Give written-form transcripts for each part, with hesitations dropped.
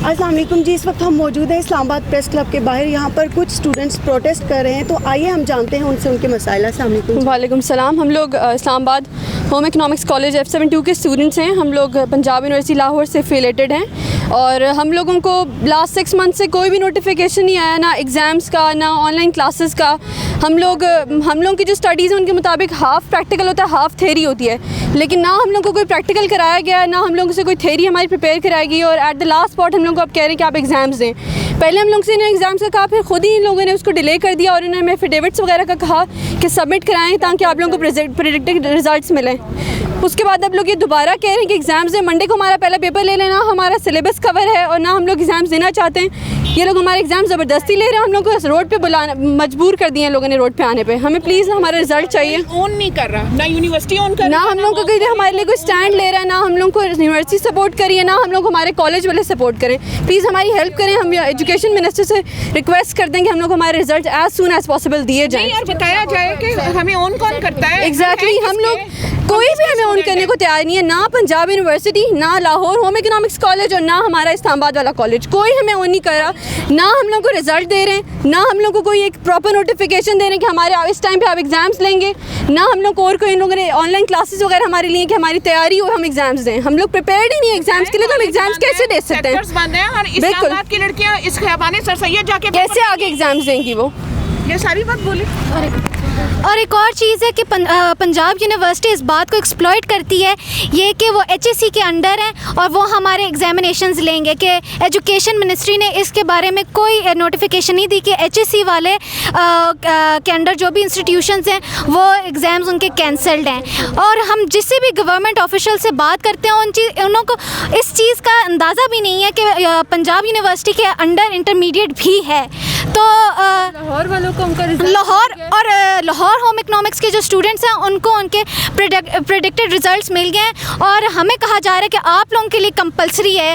अस्सलाम वालेकुम जी, इस वक्त हम मौजूद हैं इस्लामाबाद प्रेस क्लब के बाहर। यहाँ पर कुछ स्टूडेंट्स प्रोटेस्ट कर रहे हैं, तो आइए हम जानते हैं उनसे उनके मसाइल। अस्सलाम वालेकुम। वालेकुम सलाम। हम लोग Islamabad home economics college F72 के स्टूडेंट्स हैं। हम लोग पंजाब यूनिवर्सिटी लाहौर से एफिलेटेड हैं और हम लोगों को लास्ट 6 मंथ से कोई भी नोटिफिकेशन नहीं आया, ना एग्ज़ाम्स का ना ऑनलाइन क्लासेस का। हम लोग की जो स्टडीज़ हैं उनके मुताबिक हाफ़ प्रैक्टिकल होता है, हाफ़ थेरी होती है, लेकिन ना हम लोग को कोई प्रैक्टिकल कराया गया, ना हम लोगों से कोई थेरी हमारी प्रिपेयर कराई गई। और एट द लास्ट स्पॉट हम लोग को आप कह रहे हैं कि आप एग्ज़ाम्स दें। पहले हम लोग से इन्हें एग्ज़ाम्स का कहा, फिर ख़ुद ही इन लोगों ने उसको डिले कर दिया और इन्होंने हमें एफिडेविट्स वगैरह का कहा कि सबमिट कराएं ताकि आप लोगों को प्रेडिक्टेड रिजल्ट्स मिलें। उसके बाद अब लोग ये दोबारा कह रहे हैं कि एग्ज़ाम्स दें। मंडे को हमारा पहला पेपर ले लेना, हमारा सिलेबस कवर है और ना हम लोग एग्ज़ाम्स देना चाहते हैं। ये लोग हमारे एग्ज़ाम ज़बरदस्ती ले रहे हैं, हम लोग को रोड पे बुलाना मजबूर कर दिए लोगों ने रोड पे आने पे। हमें प्लीज़ हमारा रिजल्ट चाहिए। ओन नहीं कर रहा, ना यूनिवर्सिटी ओन कर ना हम लोग को कोई हमारे लिए कोई स्टैंड ले रहा है, ना हम लोग को यूनिवर्सिटी सपोर्ट करिए, ना हम लोग हमारे कॉलेज वाले सपोर्ट करें। प्लीज़ हमारी हेल्प करें। हम एजुकेशन मिनिस्टर से रिक्वेस्ट कर देंगे हम लोग हमारे result as soon as possible दिए जाएँ और बताया जाए कि हमें ओन कौन करता है। एग्जैक्टली हम लोग कोई भी हमें ऑन करने को तैयार नहीं है, ना पंजाब यूनिवर्सिटी, ना लाहौर होम इकनॉमिक्स कॉलेज और ना हमारा इस्लामाबाद वाला कॉलेज। कोई हमें ऑन नहीं कर रहा, ना हम लोग को रिजल्ट दे रहे हैं, ना हम लोग को कोई एक प्रॉपर नोटिफिकेशन दे रहे हैं कि हमारे इस टाइम पे आप एग्जाम्स लेंगे, ना हम लोग को और कोई इन लोगों ने ऑनलाइन क्लासेस वगैरह हमारे लिए कि हमारी तैयारी हो हम एग्जाम्स दें। हम लोग प्रिपेयर्ड ही नहीं है एग्जाम्स के लिए, तो हम एग्जाम्स कैसे दे सकते हैं? बिल्कुल की लड़कियां इस खियाबाने सर सैयद जाके कैसे आगे एग्जाम्स देंगी वो? ये सारी बात बोली। और एक और चीज़ है कि पंजाब यूनिवर्सिटी इस बात को एक्सप्लॉइट करती है ये कि वो HSC के अंडर हैं और वो हमारे एग्जामिनेशंस लेंगे, कि एजुकेशन मिनिस्ट्री ने इसके बारे में कोई नोटिफिकेशन नहीं दी कि HSC वाले के अंडर जो भी इंस्टीट्यूशंस हैं वो एग्ज़ाम्स उनके कैंसल्ड हैं। और हम जिससे भी गवर्नमेंट ऑफिशियल से बात करते हैं उन लोगों को इस चीज़ का अंदाज़ा भी नहीं है कि पंजाब यूनिवर्सिटी के अंडर इंटरमीडिएट भी है। तो लाहौर वालों को उनका लाहौर होम इकनॉमिक्स के जो स्टूडेंट्स हैं उनको उनके प्रेडिक्टेड रिजल्ट्स मिल गए हैं और हमें कहा जा रहा है कि आप लोगों के लिए कंपलसरी है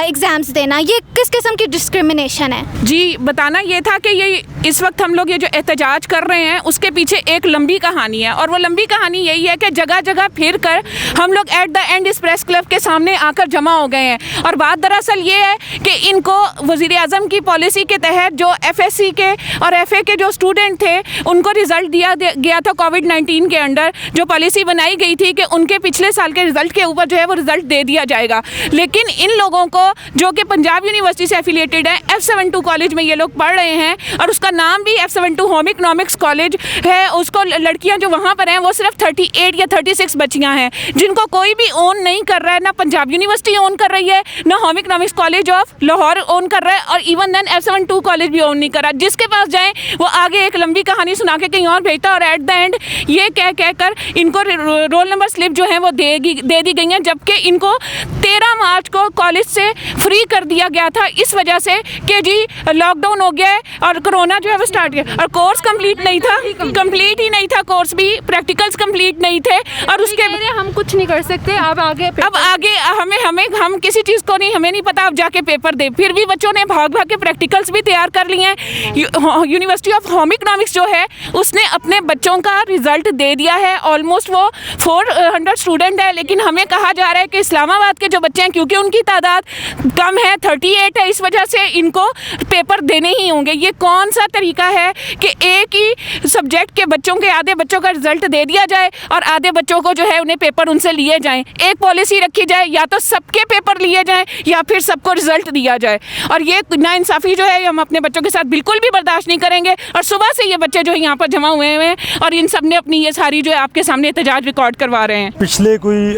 एग्ज़ाम्स देना। ये किस किस्म की डिस्क्रिमिनेशन है? जी, बताना ये था कि ये इस वक्त हम लोग ये जो एहतजाज कर रहे हैं उसके पीछे एक लंबी कहानी है और वो लंबी कहानी यही है कि जगह जगह फिर कर हम लोग एट द एंड इस प्रेस क्लब के सामने आकर जमा हो गए हैं। और बात दरअसल ये है कि इनको वज़ीर-ए-आज़म की पॉलिसी के तहत जो FSC के और FA के जो स्टूडेंट थे उनको रिज़ल्ट दिया गया था कोविड-19 के अंडर। जो पॉलिसी बनाई गई थी कि उनके पिछले साल के रिज़ल्ट के ऊपर जो है वो रिज़ल्ट दे दिया जाएगा, लेकिन इन लोगों को जो कि पंजाब यूनिवर्सिटी से एफिलिएटेड है, F72 कॉलेज में ये लोग पढ़ रहे हैं और उसका नाम भी F72 होम इकनॉमिक्स कॉलेज है। उसको लड़कियां जो वहाँ पर हैं वो सिर्फ 38 या 36 बच्चियाँ हैं जिनको कोई भी ओन नहीं कर रहा है। ना पंजाब यूनिवर्सिटी ओन कर रही है, ना home economics college of Lahore own कर रहा है और इवन देन F72 कॉलेज भी ओन नहीं कर रहा। जिसके पास जाएँ वो आगे एक लंबी कहानी सुना के कहीं और भेजता और एट द एंड ये कह कर इनको रोल नंबर स्लिप जो है वो दे दी गई हैं, जबकि इनको 13 मार्च को कॉलेज से फ्री कर दिया गया था इस वजह से कि जी लॉकडाउन हो गया है और कोरोना जो है वो स्टार्ट गया और कोर्स कंप्लीट नहीं था, कंप्लीट ही नहीं था कोर्स भी, प्रैक्टिकल्स कंप्लीट नहीं थे और उसके हम कुछ नहीं कर सकते। अब आगे हम किसी चीज़ को नहीं, हमें नहीं पता अब जाके पेपर दे। फिर भी बच्चों ने भाग के प्रैक्टिकल्स भी तैयार कर लिए हैं। यूनिवर्सिटी ऑफ होम इकनॉमिक्स जो है उसने अपने बच्चों का रिजल्ट दे दिया है। ऑलमोस्ट वो 400 स्टूडेंट है, लेकिन हमें कहा जा रहा है कि इस्लामाबाद के जो बच्चे हैं क्योंकि उनकी तादाद कम है, 38 है, इस वजह से इनको पेपर देने ही होंगे। ये कौन सा तरीका है कि एक ही सब्जेक्ट के बच्चों के आधे बच्चों का रिजल्ट दे दिया जाए और आधे बच्चों को जो है उन्हें पेपर उनसे लिए जाएं। एक पॉलिसी रखी जाए, या तो सबके पेपर लिए जाएं या फिर सबको रिजल्ट दिया जाए। और ये नाइंसाफ़ी जो है हम अपने बच्चों के साथ बिल्कुल भी बर्दाश्त नहीं करेंगे। और सुबह से ये बच्चे जो है यहाँ पर जमा हुए हैं और इन सब ने अपनी ये सारी जो है आपके सामने एहतजाज रिकॉर्ड करवा रहे हैं। पिछले कोई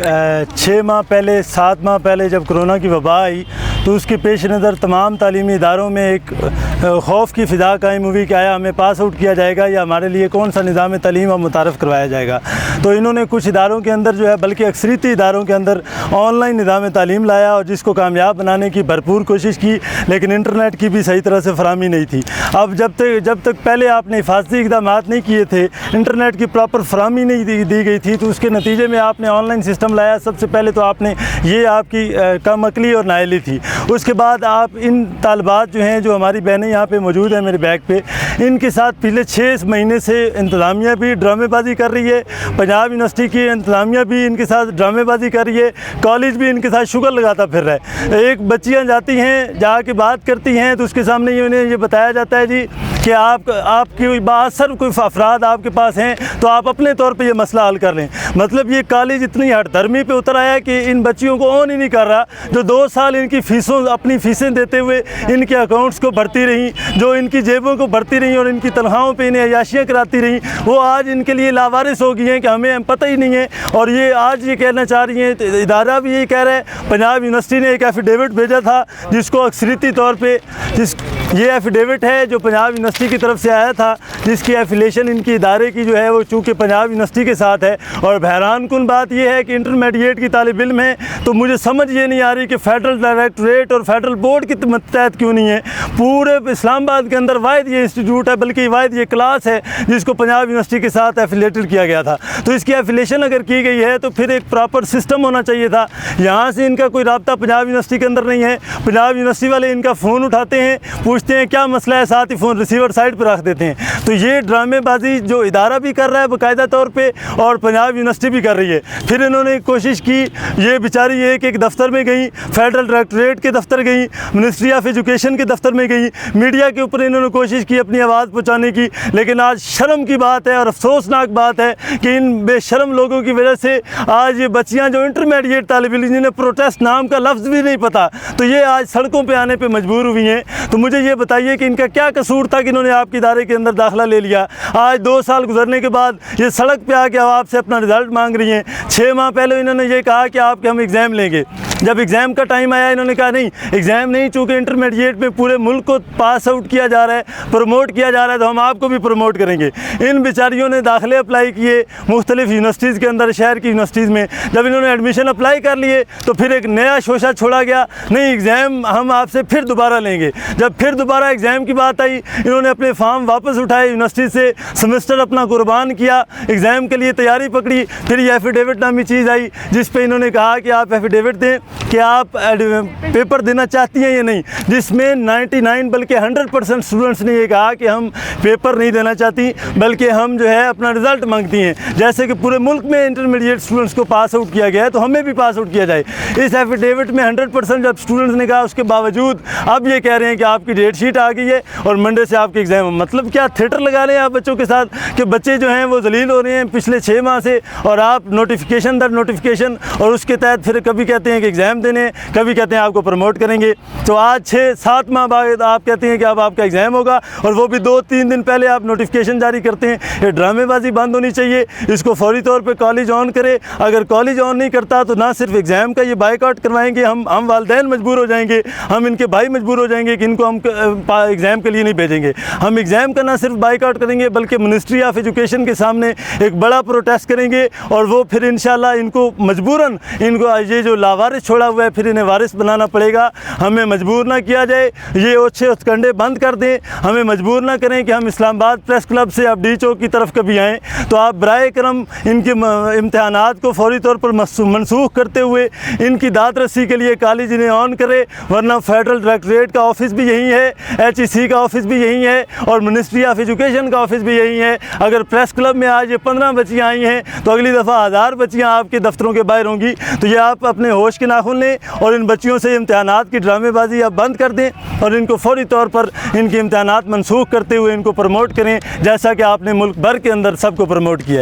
6 माह पहले 7 माह पहले जब कोरोना की वबा आई तो उसके पेश नज़र तमाम तालीमी इदारों में एक खौफ की फ़िज़ा कायम हुई कि आया हमें पास आउट किया जाएगा या हमारे लिए कौन सा निज़ाम तालीम अब मुतारफ़ करवाया जाएगा। तो इन्होंने कुछ इदारों के अंदर जो है, बल्कि अक्सरियती इदारों के अंदर ऑनलाइन निज़ाम तालीम लाया और जिसको कामयाब बनाने की भरपूर कोशिश की, लेकिन इंटरनेट की भी सही तरह से फराहमी नहीं गई थी। अब जब तक पहले आपने हिफाजती इक़दाम नहीं किए थे, इंटरनेट की प्रॉपर फराहमी नहीं दी गई थी, तो उसके नतीजे में आपने ऑनलाइन सिस्टम लाया। सबसे पहले तो आपने ये आपकी कम अकली और नाअहली थी। उसके बाद आप इन तालिबात जो हैं, जो हमारी बहनें यहाँ पे मौजूद हैं मेरे बैग पे, इनके साथ पिछले 6 महीने से इंतज़ामिया भी ड्रामेबाजी कर रही है, पंजाब यूनिवर्सिटी की इंतज़ामिया भी इनके साथ ड्रामेबाजी कर रही है, कॉलेज भी इनके साथ शुगर लगाता फिर रहा है। एक बच्चियाँ जाती हैं, जाके बात करती हैं, तो उसके सामने उन्हें ये बताया जाता है जी कि आपकी बासर कोई अफराद आपके पास हैं, तो आप अपने तौर पे ये मसला हल कर लें। मतलब ये कॉलेज इतनी हठधर्मी पे उतर आया कि इन बच्चियों को ऑन ही नहीं कर रहा, जो 2 साल इनकी अपनी फ़ीसें देते हुए इनके अकाउंट्स को भरती रहीं, जो इनकी जेबों को भरती रहीं और इनकी तनख्वाहों पे इन्हें अयाशियाँ कराती रहीं, वो आज इनके लिए लावारिस हो गई हैं कि हमें पता ही नहीं है। और ये आज ये कहना चाह रही हैं, तो इदारा भी यही कह रहा है। पंजाब यूनिवर्सिटी ने एक एफिडेविट भेजा था, जिसको अक्सरीती तौर पर ये एफिडेविट है जो पंजाब यूनिवर्सिटी की तरफ से आया था, जिसकी एफिलेशन इनकी इदारे की जो है वो चूँकि पंजाब यूनिवर्सिटी के साथ है। और हैरान कुन बात यह है कि इंटरमीडिएट की तालिब इल्म है, तो मुझे समझ ये नहीं आ रही कि फेडरल डायरेक्टरेट और फेडरल बोर्ड के तहत क्यों नहीं है। पूरे इस्लामाबाद के अंदर वाहिद ये इंस्टीट्यूट है, बल्कि वाहिद ये क्लास है जिसको पंजाब यूनिवर्सिटी के साथ एफिलेटेड किया गया था। तो इसकी एफिलेशन अगर की गई है तो फिर एक प्रॉपर सिस्टम होना चाहिए था। यहाँ से इनका कोई रब्ता पंजाब यूनिवर्सिटी के अंदर नहीं है। पंजाब यूनिवर्सिटी वाले इनका फ़ोन उठाते हैं, पूछते हैं क्या मसला है, साथ ही फ़ोन रिसीवर साइड पर रख देते हैं। तो ये ड्रामेबाजी जो इदारा भी कर रहा है बाकायदा तौर पे, और पंजाब यूनिवर्सिटी भी कर रही है। फिर इन्होंने कोशिश की, ये बेचारी एक दफ्तर में गई, फेडरल डायरेक्टरेट के दफ्तर गई, मिनिस्ट्री ऑफ एजुकेशन के दफ्तर में गई, मीडिया के ऊपर इन्होंने कोशिश की अपनी आवाज़ पहुँचाने की। लेकिन आज शर्म की बात है और अफसोसनाक बात है कि इन बेशर्म लोगों की वजह से आज ये बच्चियाँ जो इंटरमीडिएट तालिब इल्म, जिन्हें प्रोटेस्ट नाम का लफ्ज़ भी नहीं पता, तो ये आज सड़कों पर आने पर मजबूर हुई हैं। तो मुझे ये बताइए कि इनका क्या कसूर था कि इन्होंने आपके इदारे के अंदर दाखिला ले लिया। आज 2 साल गुजरने के बाद ये सड़क पे आके आपसे अपना रिज़ल्ट मांग रही हैं। 6 माह पहले इन्होंने ये कहा कि आपके हम एग्ज़ाम लेंगे। जब एग्ज़ाम का टाइम आया इन्होंने कहा नहीं, एग्ज़ाम नहीं, चूँकि इंटरमीडिएट में पूरे मुल्क को पास आउट किया जा रहा है, प्रमोट किया जा रहा है, तो हम आपको भी प्रमोट करेंगे। इन बेचारियों ने दाखिले अप्लाई किए मुख्तलिफ़ यूनिवर्सिटीज़ के अंदर, शहर की यूनिवर्सिटीज़ में। जब इन्होंने एडमिशन अप्लाई कर लिए तो फिर एक नया शोशा छोड़ा गया, नहीं एग्ज़ाम हम आपसे फिर दोबारा लेंगे। जब फिर दोबारा एग्ज़ाम की बात आई, इन्होंने अपने फॉर्म वापस उठाए, यूनिवर्सिटी से सेमेस्टर अपना कुर्बान किया, एग्ज़ाम के लिए तैयारी पकड़ी। फिर ये एफिडेविट नामी चीज़ आई, जिस पे इन्होंने कहा कि आप एफिडेविट दें कि आप पेपर देना चाहती हैं या नहीं, जिसमें 99 बल्कि 100% स्टूडेंट्स ने ये कहा कि हम पेपर नहीं देना चाहती, बल्कि हम जो है अपना रिज़ल्ट मांगती हैं। जैसे कि पूरे मुल्क में इंटरमीडिएट स्टूडेंट्स को पास आउट किया गया है, तो हमें भी पास आउट किया जाए। इस एफिडेविट में 100% जब स्टूडेंट्स ने कहा, उसके बावजूद अब ये कह रहे हैं कि आपकी डेट शीट आ गई है और मंडे से आपके एग्ज़ाम। मतलब क्या थिएटर लगा रहे हैं आप बच्चों के साथ कि बच्चे जो हैं वो जलील हो रहे हैं पिछले 6 माह से, और आप नोटिफिकेशन दर नोटिफिकेशन, और उसके तहत फिर कभी कहते हैं कि एग्ज़ाम देने, कभी कहते हैं आपको प्रमोट करेंगे। तो आज 6-7 माह बाद आप कहते हैं कि अब आपका एग्ज़ाम होगा, और वो भी 2-3 दिन पहले आप नोटिफिकेशन जारी करते हैं। ये ड्रामेबाजी बंद होनी चाहिए, इसको फौरी तौर पर कॉलेज ऑन करे। अगर कॉलेज ऑन नहीं करता तो ना सिर्फ एग्ज़ाम का ये बाइकआउट करवाएंगे, हम वालिदैन मजबूर हो जाएंगे, हम इनके भाई मजबूर हो जाएंगे कि इनको हम एग्ज़ाम के लिए नहीं भेजेंगे। हम एग्ज़ाम का ना सिर्फ बाइकआउट करेंगे, बल्कि मिनिस्ट्री ऑफ एजुकेशन के सामने एक बड़ा प्रोटेस्ट करेंगे, और वो फिर इंशाल्लाह इनको मजबूरन, इनको ये जो लावारिस छोड़ा हुआ है फिर इन्हें वारिस बनाना पड़ेगा। हमें मजबूर ना किया जाए, ये ओछे हथकंडे बंद कर दें, हमें मजबूर ना करें कि हम इस्लामाबाद प्रेस क्लब से अब डी चौक की तरफ कभी आएँ। तो आप बराए करम इनके इम्तहानात को फौरी तौर पर मनसूख करते हुए इनकी दाद रसी के लिए कॉलेज इन्हें ऑन करे, वरना फेडरल डायरेक्टरेट का ऑफिस भी यही है, HEC का ऑफिस भी यही है, और मिनिस्ट्री ऑफ एजुकेशन का ऑफिस भी यही है। अगर प्रेस क्लब में आज ये 15 बच्चियाँ आई हैं, तो अगली दफ़ा 1000 बच्चियाँ आपके दफ्तरों के बाहर होंगी। तो ये आप अपने होश के नाखुन लें और इन बच्चियों से इम्तहानात की ड्रामेबाजी आप बंद कर दें, और इनको फौरी तौर पर इनके इम्तहानात मनसूख करते हुए इनको प्रमोट करें, जैसा कि आपने मुल्क भर के अंदर सबको प्रमोट किया है।